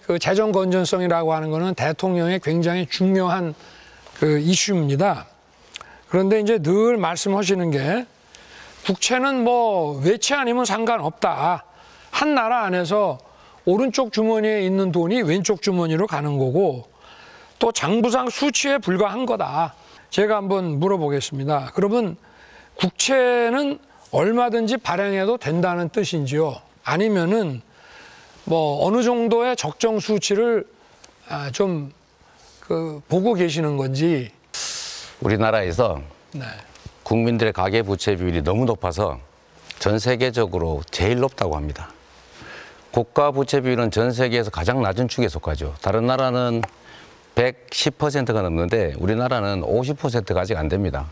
그 재정 건전성이라고 하는 거는 대통령의 굉장히 중요한 그 이슈입니다. 그런데 이제 늘 말씀하시는 게 국채는 뭐 외채 아니면 상관없다. 한 나라 안에서 오른쪽 주머니에 있는 돈이 왼쪽 주머니로 가는 거고 또 장부상 수치에 불과한 거다. 제가 한번 물어보겠습니다. 그러면 국채는 얼마든지 발행해도 된다는 뜻인지요? 아니면은 뭐 어느 정도의 적정 수치를 좀 보고 계시는 건지. 우리나라에서 네. 국민들의 가계부채 비율이 너무 높아서 전 세계적으로 제일 높다고 합니다. 국가부채 비율은 전 세계에서 가장 낮은 축에 속하죠. 다른 나라는 110%가 넘는데 우리나라는 50%가 아직 안 됩니다.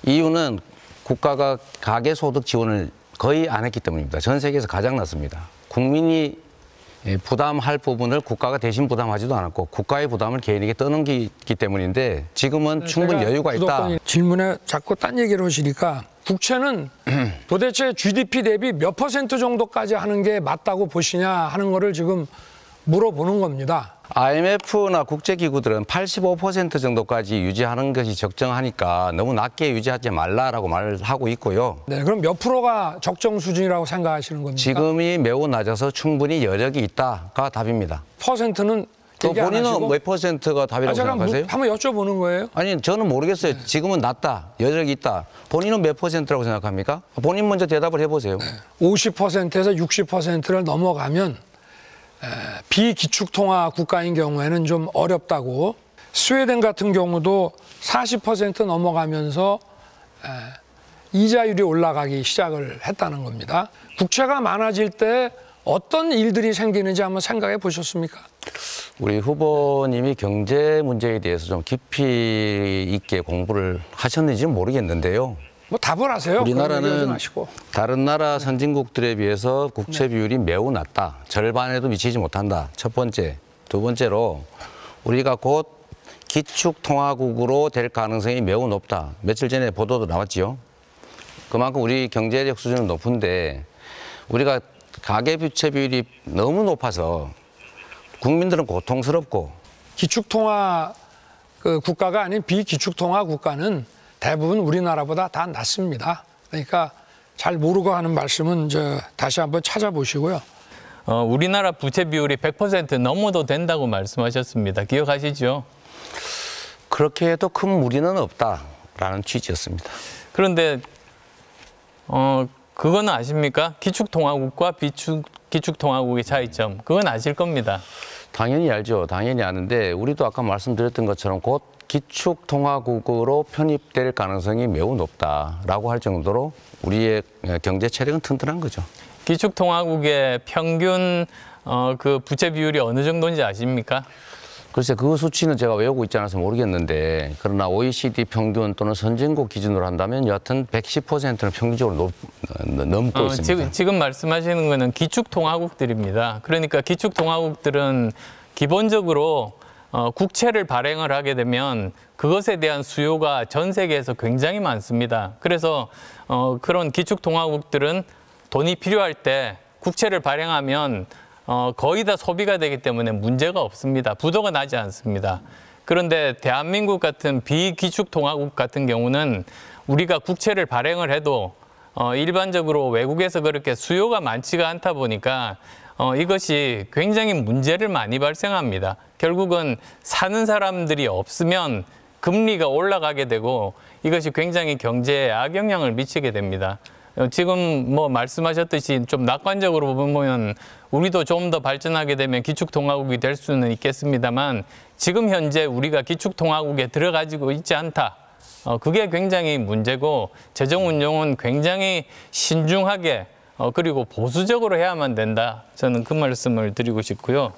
이유는 국가가 가계소득 지원을 거의 안 했기 때문입니다. 전 세계에서 가장 낮습니다. 국민이 부담할 부분을 국가가 대신 부담하지도 않았고 국가의 부담을 개인에게 떠넘기기 때문인데 지금은 충분히 여유가 있다. 질문에 자꾸 딴 얘기를 하시니까 국채는 도대체 GDP 대비 몇 % 정도까지 하는 게 맞다고 보시냐 하는 거를 지금 물어보는 겁니다. IMF나 국제기구들은 85% 정도까지 유지하는 것이 적정하니까 너무 낮게 유지하지 말라라고 말하고 있고요. 네, 그럼 몇 프로가 적정 수준이라고 생각하시는 겁니까? 지금이 매우 낮아서 충분히 여력이 있다가 답입니다. 퍼센트는 또 얘기 안 본인은 하시고? 몇 퍼센트가 답이라고 생각하세요? 한번 여쭤보는 거예요. 아니, 저는 모르겠어요. 네. 지금은 낮다, 여력이 있다. 본인은 몇 퍼센트라고 생각합니까? 본인 먼저 대답을 해보세요. 네. 50%에서 60%를 넘어가면 비기축통화 국가인 경우에는 좀 어렵다고. 스웨덴 같은 경우도 40% 넘어가면서 이자율이 올라가기 시작을 했다는 겁니다. 국채가 많아질 때 어떤 일들이 생기는지 한번 생각해 보셨습니까? 우리 후보님이 경제 문제에 대해서 좀 깊이 있게 공부를 하셨는지는 모르겠는데요. 뭐 답을 하세요. 우리나라는 다른 나라 선진국들에 비해서 국채 비율이 매우 낮다. 절반에도 미치지 못한다. 첫 번째. 두 번째로 우리가 곧 기축통화국으로 될 가능성이 매우 높다. 며칠 전에 보도도 나왔지요. 그만큼 우리 경제력 수준은 높은데 우리가 가계부채 비율이 너무 높아서 국민들은 고통스럽고. 기축통화 국가가 아닌 비기축통화 국가는 대부분 우리나라보다 다 낮습니다. 그러니까 잘 모르고 하는 말씀은 다시 한번 찾아보시고요. 우리나라 부채 비율이 100% 넘어도 된다고 말씀하셨습니다. 기억하시죠? 그렇게 해도 큰 무리는 없다라는 취지였습니다. 그런데 그거는 아십니까? 기축통화국과 기축통화국의 차이점. 그건 아실 겁니다. 당연히 알죠. 당연히 아는데 우리도 아까 말씀드렸던 것처럼 곧 기축통화국으로 편입될 가능성이 매우 높다라고 할 정도로 우리의 경제 체력은 튼튼한 거죠. 기축통화국의 평균 그 부채 비율이 어느 정도인지 아십니까? 글쎄 그 수치는 제가 외우고 있지 않아서 모르겠는데 그러나 OECD 평균 또는 선진국 기준으로 한다면 여하튼 110%는 평균적으로 넘고 있습니다. 지금 말씀하시는 거는 기축통화국들입니다. 그러니까 기축통화국들은 기본적으로 국채를 발행을 하게 되면 그것에 대한 수요가 전 세계에서 굉장히 많습니다. 그래서 그런 기축통화국들은 돈이 필요할 때 국채를 발행하면 거의 다 소비가 되기 때문에 문제가 없습니다. 부도가 나지 않습니다. 그런데 대한민국 같은 비기축통화국 같은 경우는 우리가 국채를 발행을 해도 일반적으로 외국에서 그렇게 수요가 많지가 않다 보니까 이것이 굉장히 문제를 많이 발생합니다. 결국은 사는 사람들이 없으면 금리가 올라가게 되고 이것이 굉장히 경제에 악영향을 미치게 됩니다. 지금 뭐 말씀하셨듯이 좀 낙관적으로 보면 우리도 좀 더 발전하게 되면 기축통화국이 될 수는 있겠습니다만 지금 현재 우리가 기축통화국에 들어가지고 있지 않다. 그게 굉장히 문제고 재정 운용은 굉장히 신중하게 그리고 보수적으로 해야만 된다. 저는 그 말씀을 드리고 싶고요.